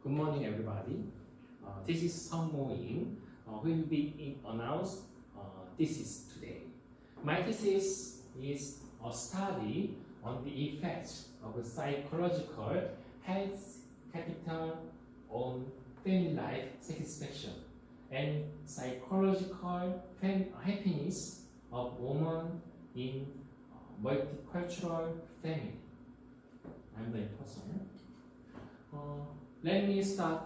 Good morning, everybody. This is Sang Moing, who will be announced thesis today. My thesis is a study on the effects of psychological health capital on family life satisfaction and psychological happiness of women in multicultural family. I'm the person. Let me start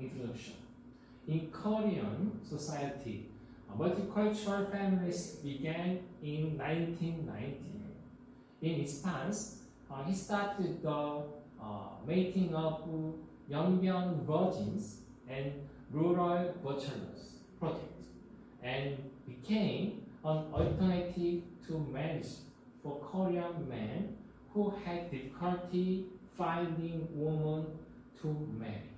introduction. In Korean society, multicultural families began in 1990. In response, he started the mating of young virgins and rural bachelors project and became an alternative to marriage for Korean men who had difficulty finding women to marry.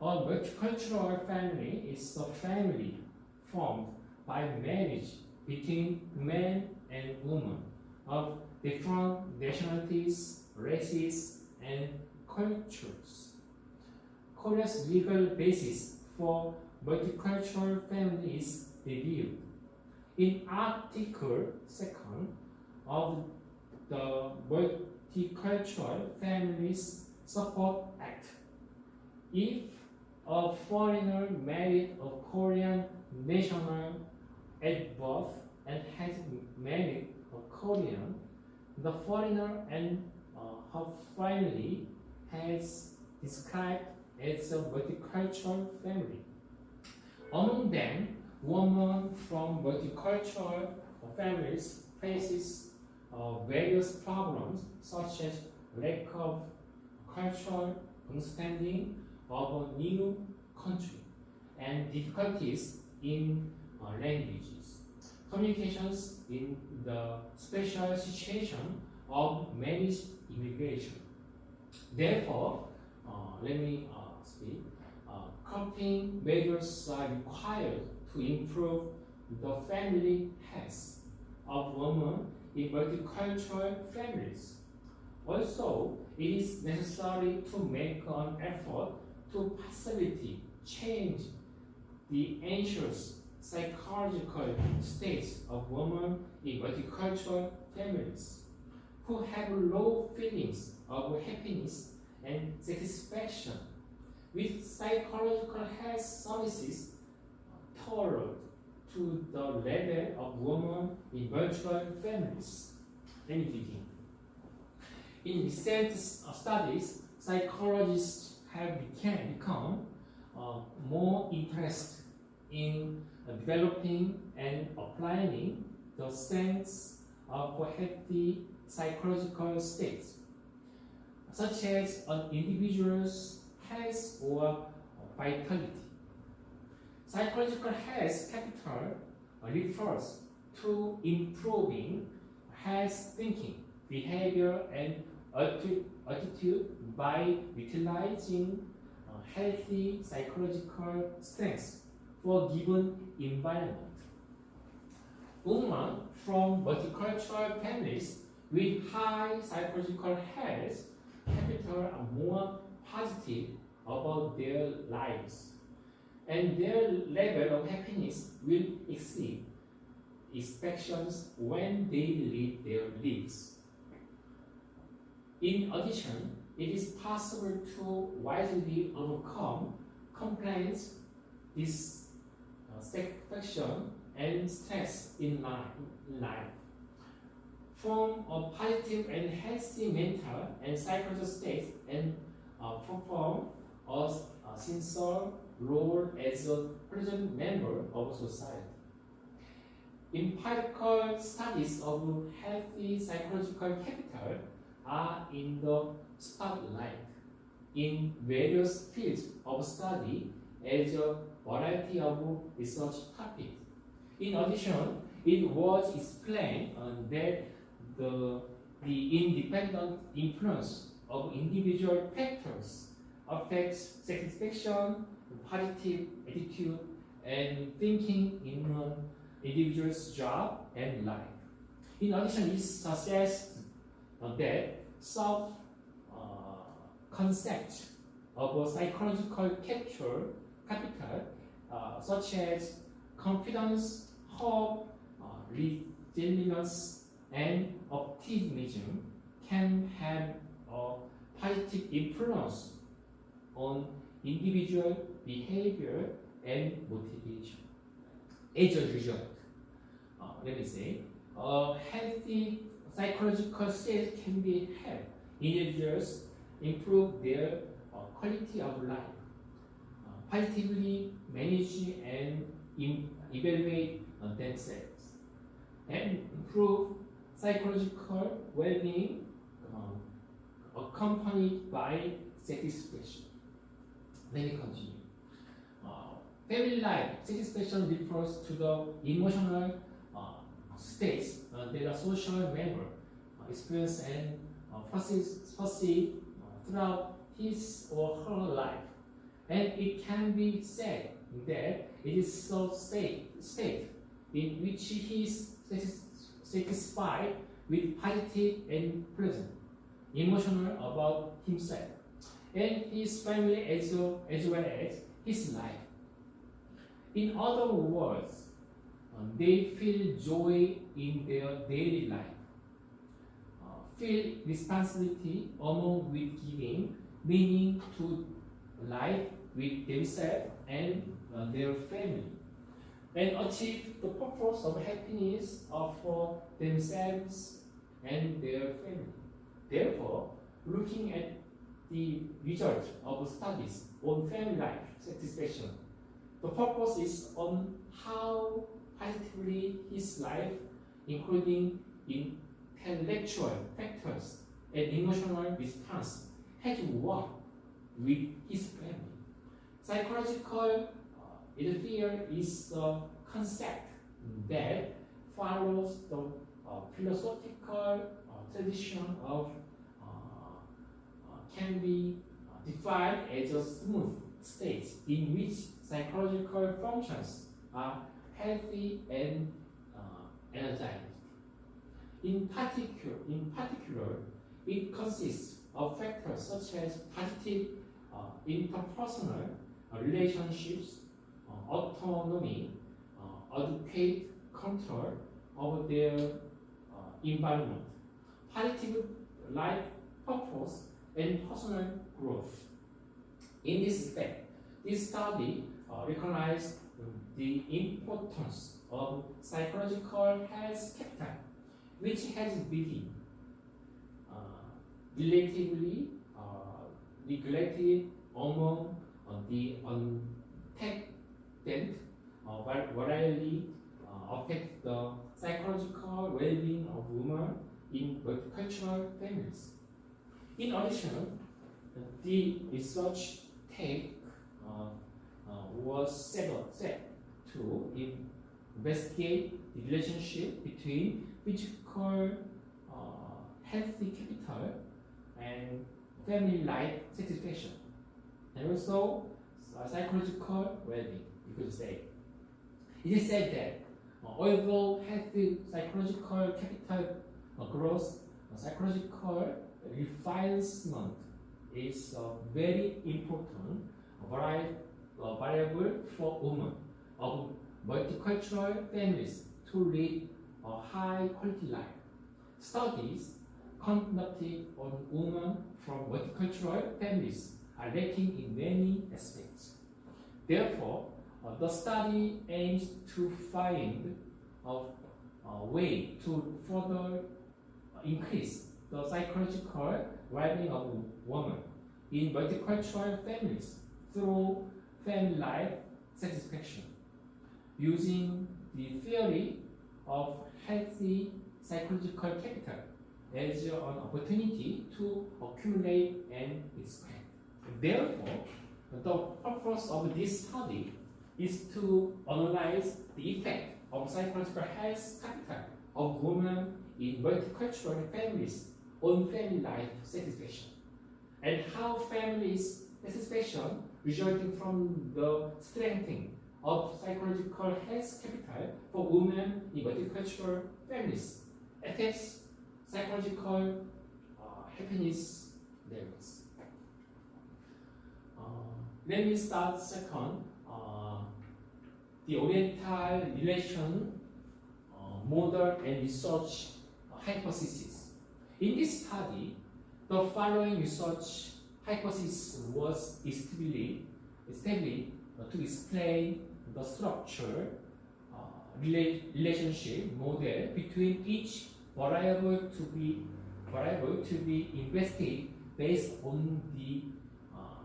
A multicultural family is a family formed by marriage between men and women of different nationalities, races, and cultures. Korea's legal basis for multicultural family is reviewed in Article 2nd of the Multicultural Families Support Act. If a foreigner married a Korean national at birth and has married a Korean, the foreigner and her family has described as a multicultural family. Among them, women from multicultural families faces various problems such as lack of cultural understanding of a new country and difficulties in languages, communications in the special situation of managed immigration. Therefore, let me speak. Coping measures are required to improve the family health of women in multicultural families. Also, it is necessary to make an effort to facilitate change the anxious psychological states of women in multicultural families who have low feelings of happiness and satisfaction with psychological health services tailored to the level of women in virtual families. Let me begin. In recent studies, psychologists have become more interested in developing and applying the sense of healthy psychological states, such as an individual's health or vitality. Psychological health capital refers to improving health thinking, behavior, and attitude by utilizing healthy psychological strengths for a given environment. Women from multicultural families with high psychological health capital are more positive about their lives, and their level of happiness will exceed expectations when they lead their lives. In addition, it is possible to wisely overcome complaints, dissatisfaction, and stress in life. Form a positive and healthy mental and psychological state and perform a sincere role as a present member of society. Empirical studies of healthy psychological capital are in the spotlight in various fields of study as a variety of research topics. In addition, it was explained that the independent influence of individual factors affects satisfaction, positive attitude, and thinking in an individual's job and life. In addition, it suggests that self-concept of a psychological capital, such as confidence, hope, resilience, and optimism, can have a positive influence on individual behavior and motivation. As a result, let me say, a healthy psychological state can be help individuals improve their quality of life, positively manage and evaluate themselves, and improve psychological well-being accompanied by satisfaction. Let me continue. Family life satisfaction refers to the emotional states that a social member experience and perceive throughout his or her life, and it can be said that it is a state in which he is satisfied with positive and pleasant emotional about himself and his family as well as his life. In other words, they feel joy in their daily life, feel responsibility along with giving meaning to life with themselves and their family, and achieve the purpose of happiness for themselves and their family. Therefore, looking at the result of studies on family life satisfaction, the purpose is on how positively his life, including intellectual factors and emotional response, has worked with his family. Psychological interfere is a concept that follows the philosophical tradition of can be defined as a smooth state in which psychological functions are healthy and energized. In particular, it consists of factors such as positive interpersonal relationships, autonomy, adequate control over their environment, positive life purpose, and personal growth. In this respect, this study recognized the importance of psychological health capital, which has been relatively neglected among the untapped variety affect the psychological well-being of women in multicultural families. In addition, the research take was set to investigate the relationship between physical healthy capital and family life satisfaction, and also psychological well-being. You could say it is said that although healthy psychological capital grows, psychological refinement is a very important variable for women of multicultural families to lead a high quality life. Studies conducted on women from multicultural families are lacking in many aspects. Therefore, the study aims to find a way to further increase the psychological well-being of women in multicultural families through family life satisfaction, using the theory of healthy psychological capital as an opportunity to accumulate and expand. Therefore, the purpose of this study is to analyze the effect of psychological health capital of women in multicultural families on family life satisfaction, and how families satisfaction resulting from the strengthening of psychological health capital for women in multicultural families affects psychological happiness levels. let me start second. The Oriental relation model and research hypothesis. In this study, the following research hypothesis was established to explain the structure relationship model between each variable to be investigated based on the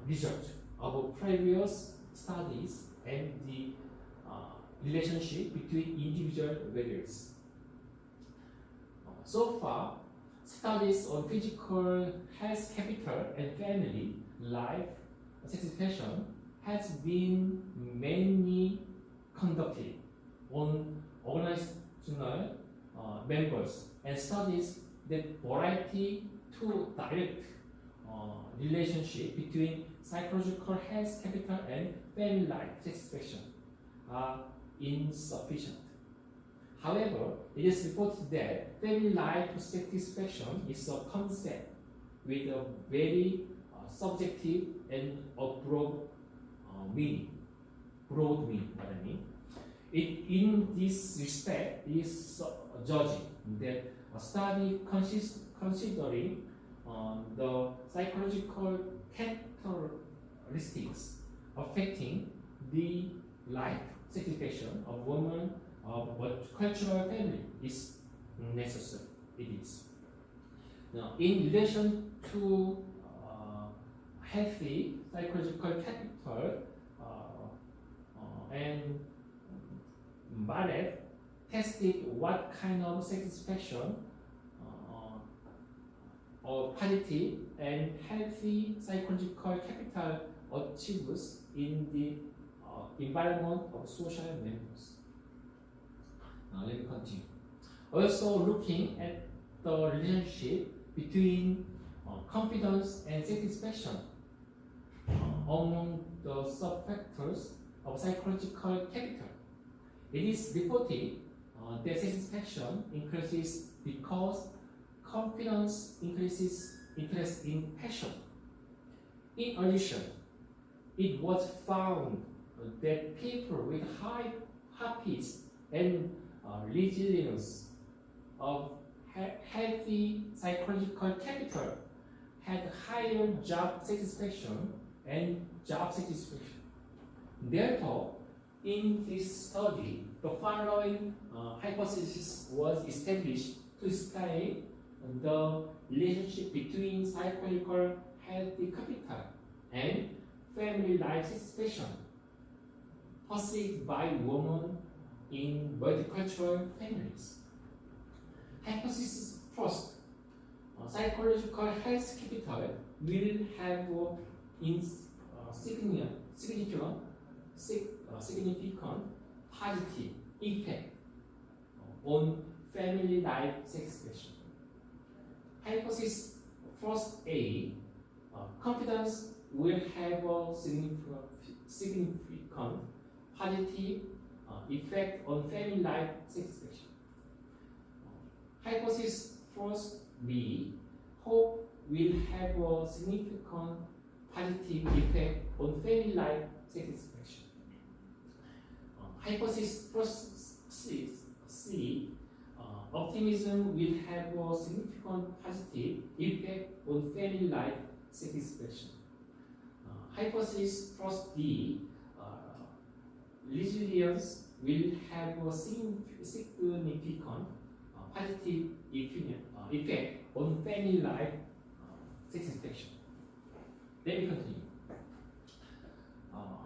result of previous studies and the relationship between individual variables. So far, studies on physical health, capital, and family life satisfaction has been mainly conducted on organizational members and studies that variety to direct relationship between psychological health, capital, and family life satisfaction are insufficient. However, it is reported that family life satisfaction is a concept with a very subjective and a broad meaning. In this respect, it is judging that a study considering the psychological characteristics affecting the life satisfaction of women of multicultural family is necessary. It is. Now, in relation to healthy psychological capital and Barrett tested what kind of satisfaction or positive and healthy psychological capital achieves in the environment of social members. Now let me continue. Also looking at the relationship between confidence and satisfaction among the sub-factors of psychological capital. It is reported that satisfaction increases because confidence increases interest in passion. In addition, it was found that people with high peace and resilience of healthy psychological capital had higher job satisfaction and job satisfaction. Therefore, in this study, the following hypothesis was established to explain the relationship between psychological healthy capital and family life satisfaction perceived by women in multicultural families. Hypothesis first, psychological health capital will have significant positive effect on family life satisfaction. Hypothesis first A, confidence will have a significant positive effect on family life satisfaction. Hypothesis first B, hope will have a significant positive effect on family life satisfaction. Hypothesis first C, optimism will have a significant positive effect on family life satisfaction. Hypothesis first D, resilience will have a significant positive effect on family life satisfaction. Let me continue.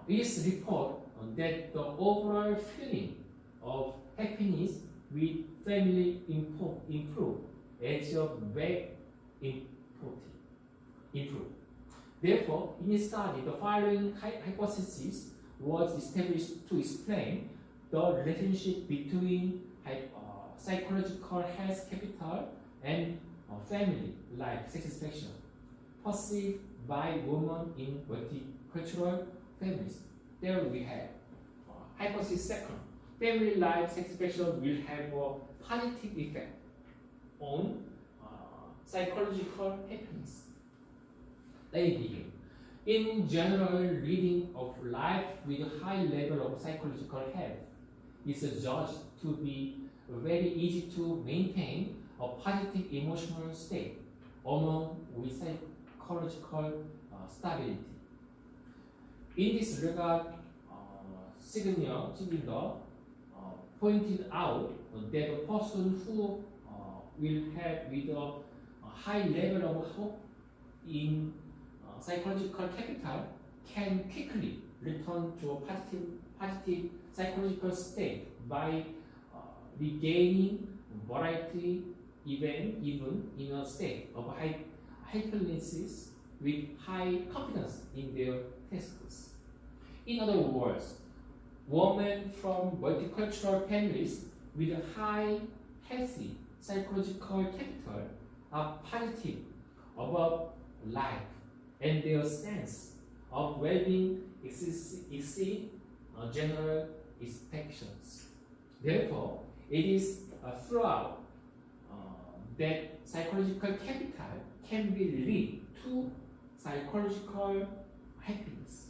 It is reported that the overall feeling of happiness with family improve as your back improve. Therefore, in this study, the following hypothesis was established to explain the relationship between psychological health capital and family life satisfaction perceived by women in multicultural families. There we have hypothesis second. Family life satisfaction will have a positive effect on psychological happiness. Let me begin. In general, leading of life with a high level of psychological health is judged to be very easy to maintain a positive emotional state along with psychological stability. In this regard, Signer pointed out that a person who will have with a high level of hope in psychological capital can quickly return to a positive psychological state by regaining variety even in a state of hyperkinesis with high confidence in their tasks. In other words, women from multicultural families with a high healthy psychological capital are positive about life, and their sense of well-being exceed general expectations. Therefore, it is throughout that psychological capital can be linked to psychological happiness.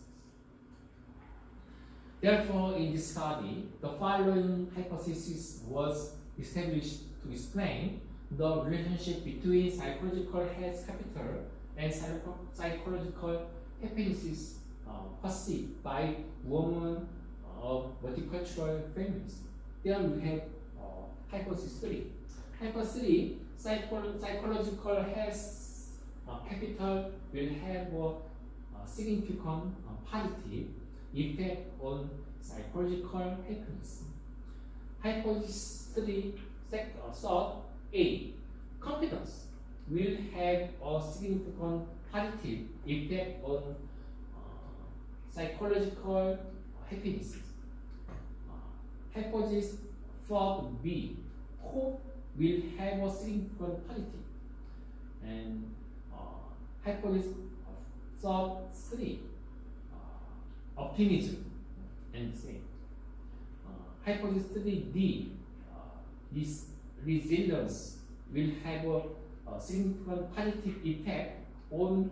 Therefore, in this study, the following hypothesis was established to explain the relationship between psychological health capital and psychological happiness perceived by women of multicultural families. Then we have hypothesis 3. Hypothesis 3, psychological health capital will have a significant positive effect on psychological happiness. Hypothesis 3, thought A, competence will have a significant positive effect on psychological happiness. Hypothesis thought B, hope will have a significant positive. And hypothesis thought 3, optimism and the same. Hypothesis 3D, this resilience will have a significant positive effect on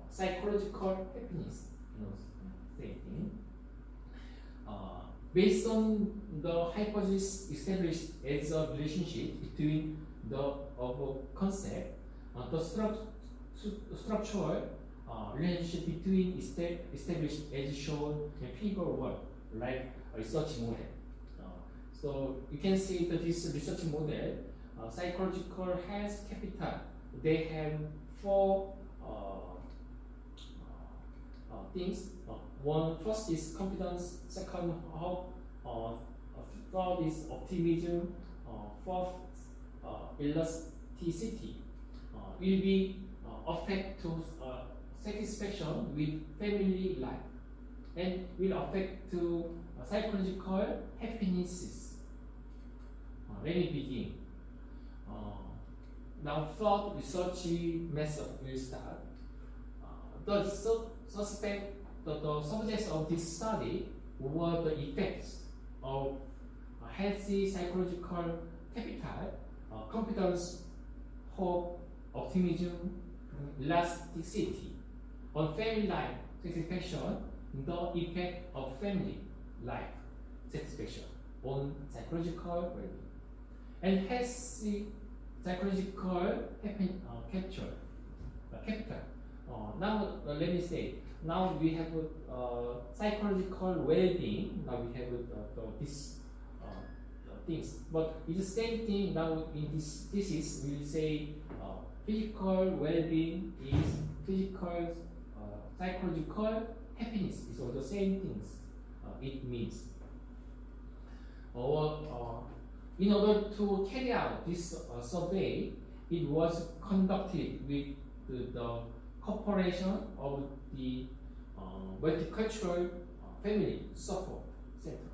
psychological happiness. Based on the hypothesis established as a relationship between the above concept, the structural relationship between established as shown in figure 1, like a research model. So you can see that this research model, psychological health capital, they have 4 things. First is confidence, second hope, third is optimism, fourth elasticity. Will be affect to satisfaction with family life, and will affect to psychological happiness. Let me begin. Now, third research method will start. The subjects of this study were the effects of healthy psychological capital, competence, hope, optimism, elasticity on family life satisfaction, the effect of family life satisfaction on psychological well-being, and healthy psychological capital. Now let me say. Now we have psychological well-being. Now we have these things, but it's the same thing. Now in this thesis, we will say physical well-being is physical, psychological happiness is all the same things. It means. In order to carry out this survey, it was conducted with the cooperation of the Multicultural Family Support Center,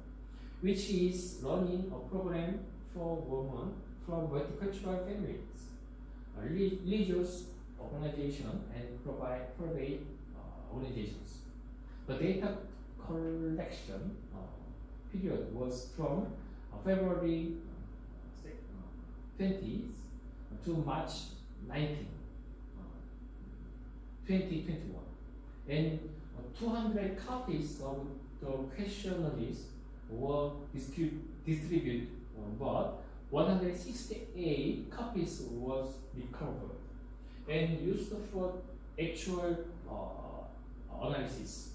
which is running a program for women from multicultural families, religious organization, and private organizations. The data collection period was from February 20th to March 19th, 2021. and 200 copies of the questionnaires were distributed, but 168 copies was recovered and used for actual analysis.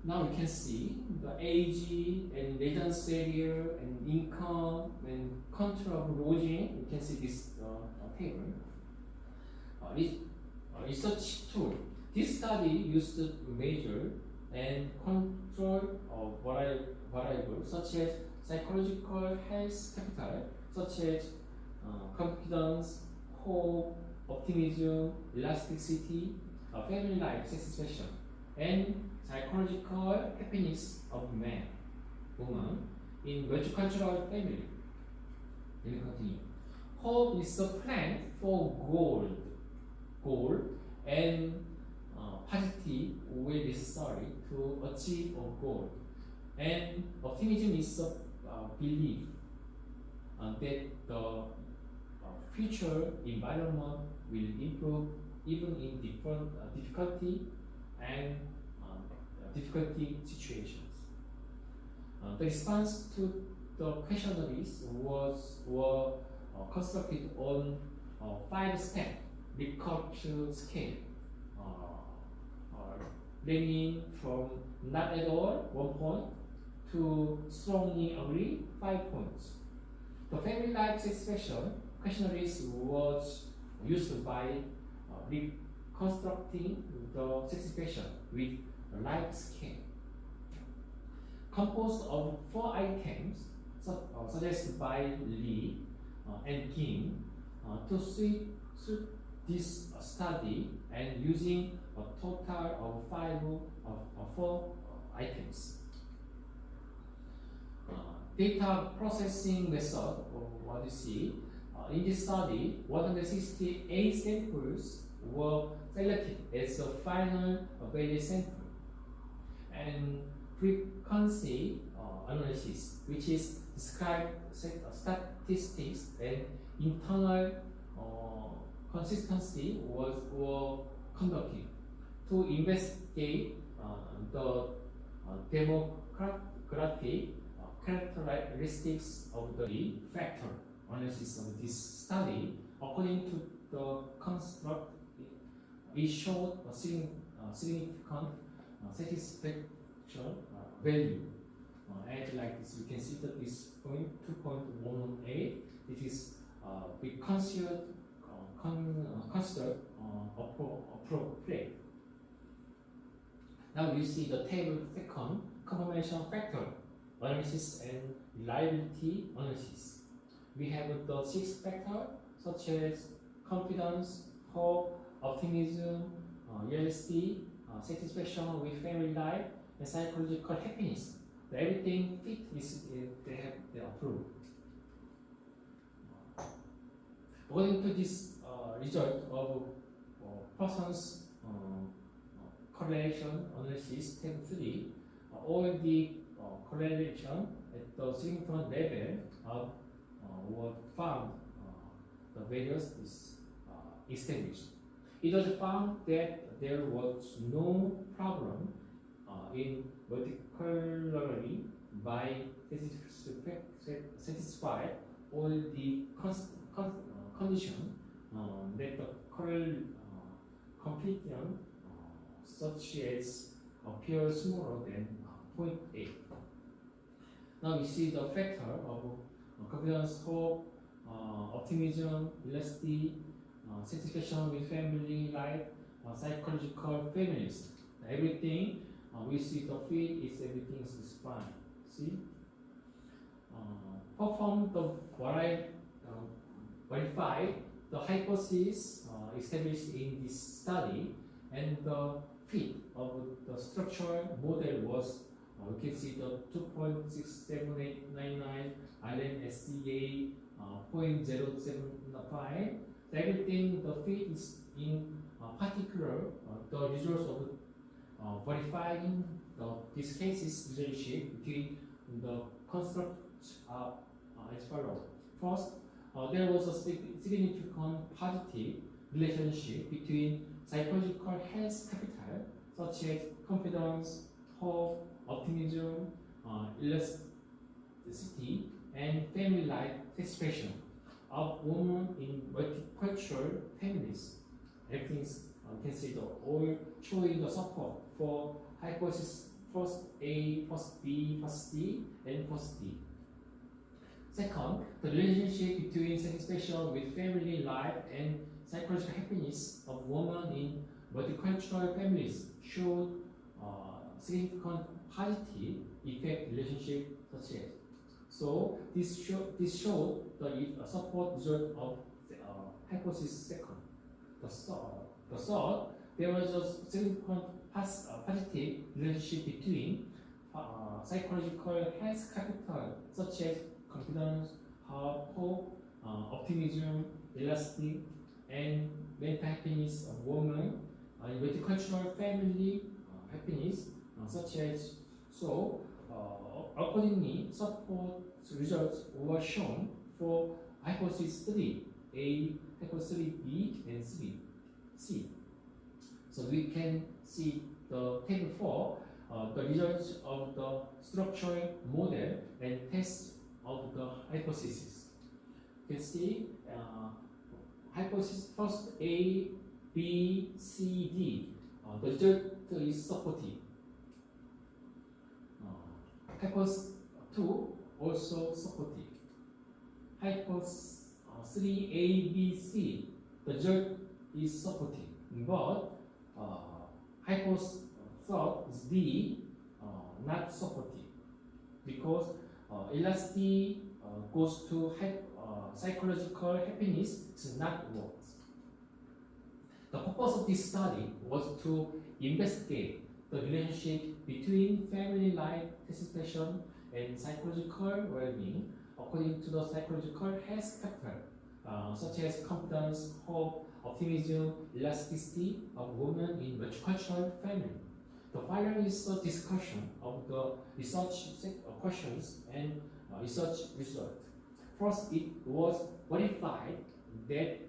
Now you can see the age and residence area and income and country of lodging. You can see this table. Research tool. This study used to measure and control variables such as psychological health capital, such as confidence, hope, optimism, elasticity, family life satisfaction, and psychological happiness of man, woman in multicultural family. Let me continue. Hope is a plan for goal and positive will necessary to achieve a goal. And optimism is a belief that the future environment will improve even in different difficulty and difficulty situations. The response to the questionnaires were constructed on 5-step Likert scale, ranging from not at all 1 point to strongly agree 5 points. The family life satisfaction questionnaires was used by reconstructing the satisfaction with a life scale. Composed of 4 items suggested by Lee and Kim to suit this study, and using a total of 4 items. Data processing method, what you see, in this study, 168 samples were selected as the final value sample, and frequency analysis, which is described statistics and internal consistency were conducted to investigate the demographic characteristics of the factor analysis of this study. According to the construct, it showed a significant satisfaction value. And like this, you can see that this 2.118, it is we considered appropriate. Now you see the table second, confirmation factor analysis and reliability analysis. We have the 6 factors such as confidence, hope, optimism, realistic, satisfaction with family life, and psychological happiness. Everything fit is they approved. According to this result of person's correlation analysis, step 3, all the correlation at the significant level were found. The values is established. It was found that there was no problem in multiculturally by satisfy all the condition that the completion such as appear smaller than 0.8. Now we see the factor of confidence, hope, optimism, elasticity, satisfaction with family life, psychological families. Everything we see the fit is everything is fine. See, perform the verify the hypothesis established in this study, and the fit of the structural model was you can see the 2.67899 island SCA 0.075. Everything the fit is in particular the results of verifying this case's relationship between the constructs as follows. First, there was a significant positive relationship between psychological health capital, such as confidence, hope, optimism, elasticity, and family life expression of women in multicultural families. Everything's you can see the all showing the support for hypothesis first A, first B, first C, and first D. Second, the relationship between satisfaction with family life and psychological happiness of women in multicultural families showed significant positive effect relationship such as. So this showed the support result of hypothesis second. The third, there was a significant positive relationship between psychological health capital such as confidence, hope, optimism, elastic, and mental happiness of women in multicultural family happiness such as. So accordingly, support results were shown for hypothesis 3A, hypothesis 3B, and 3C. So we can see the table 4, the results of the structural model and test of the hypothesis. You can see hypothesis first A, B, C, D. The result is supportive. Hypothesis 2 also supportive. Hypothesis 3A, B, C. The result is supportive. But hypothesis D not supportive because elasticity goes to psychological happiness is not works. The purpose of this study was to investigate the relationship between family life satisfaction and psychological well-being according to the psychological health factor such as confidence, hope, optimism, elasticity of women in multicultural family. The following is a discussion of the research questions and research result. First, it was verified that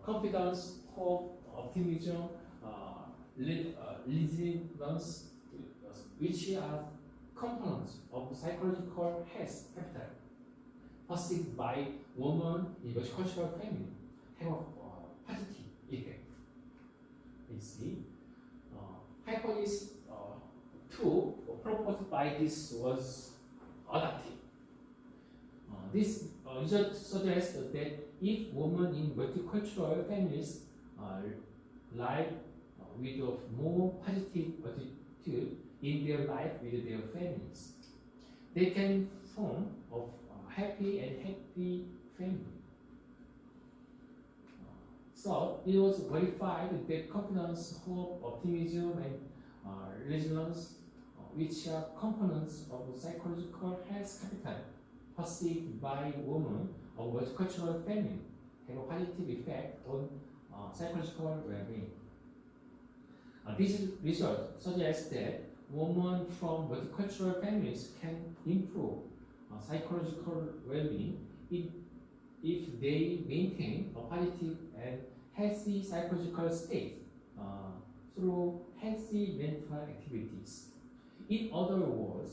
confidence, hope, optimism, resilience, which are components of psychological health capital, perceived by women in multicultural family, have a positive effect. You see, hypothesis 2 proposed by this was adaptive. This result suggests that if women in multicultural families live with a more positive attitude in their life with their families, they can form a happy and happy family. So it was verified that confidence, hope, optimism, and resilience, which are components of psychological health capital perceived by women of multicultural family, have a positive effect on psychological well-being. This result suggests that women from multicultural families can improve psychological well-being if they maintain a positive and healthy psychological state through healthy mental activities. In other words,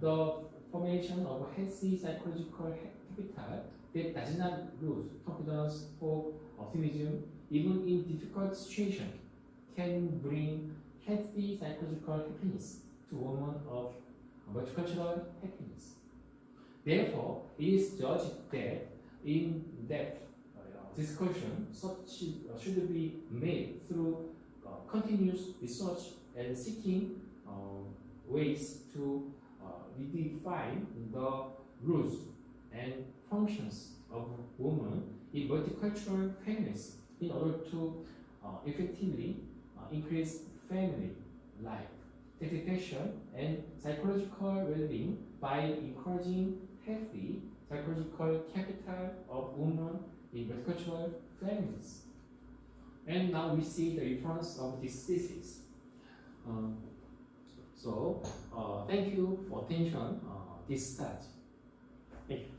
the formation of a healthy psychological capital that does not lose confidence, hope, optimism, even in difficult situations, can bring healthy psychological happiness to women of multicultural happiness. Therefore, it is judged that in-depth discussion should be made through continuous research and seeking ways to redefine the rules and functions of women in multicultural families in order to effectively increase family life, satisfaction, and psychological well-being by encouraging healthy psychological capital of women in multicultural families. And now we see the reference of this thesis. Thank you for attention. This starts. Thank you.